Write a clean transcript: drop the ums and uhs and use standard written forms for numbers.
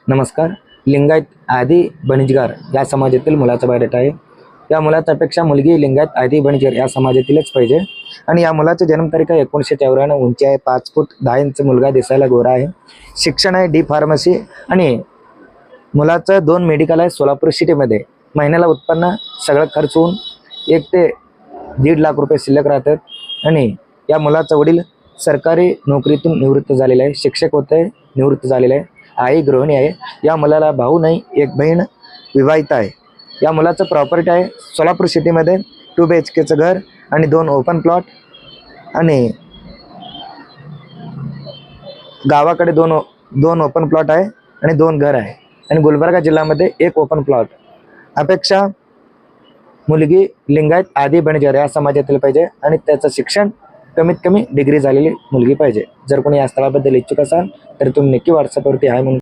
नमस्कार. लिंगायत आदी बणिजगार या समाजातील मुलाचा बायोडेटा आहे. या मुलाचा अपेक्षा मुलगी लिंगायत आदी बणिजगार या समाजातीलच पाहिजे आणि या मुलाची जन्मतारीख आहे 1994, उंची आहे 5 फूट 10 इंच, मुलगा दिसायला गोरा आहे, शिक्षण आहे डी फार्मसी आणि मुलाचं 2 मेडिकल आहे सोलापूर सिटीमध्ये. महिन्याला उत्पन्न सगळं खर्च होऊन 1 ते 1.5 लाख रुपये शिल्लक राहतात आणि या मुलाचा वडील सरकारी नोकरीतून निवृत्त झालेला आहे, शिक्षक होते, निवृत्त झालेला आहे. आई गृहिणी आहे. या मुलाला भाऊ नाही, एक बहीण विवाहित आहे. या मुलाचं प्रॉपर्टी आहे सोलापूर सिटीमध्ये 2 BHKचं घर आणि 2 ओपन प्लॉट आणि गावाकडे 2 ओपन प्लॉट आहे आणि 2 घर आहे आणि गुलबर्गा जिल्ह्यामध्ये 1 ओपन प्लॉट. अपेक्षा मुलगी लिंगायत आदी बणिजगार या समाजातील पाहिजे आणि त्याचं शिक्षण कमीत कमी डिग्री झालेली मुलगी पाहिजे. जर कोणी या स्थळाबद्दल इच्छुक असाल तर तुम्ही नक्की व्हॉट्सअपवरती आहे म्हणून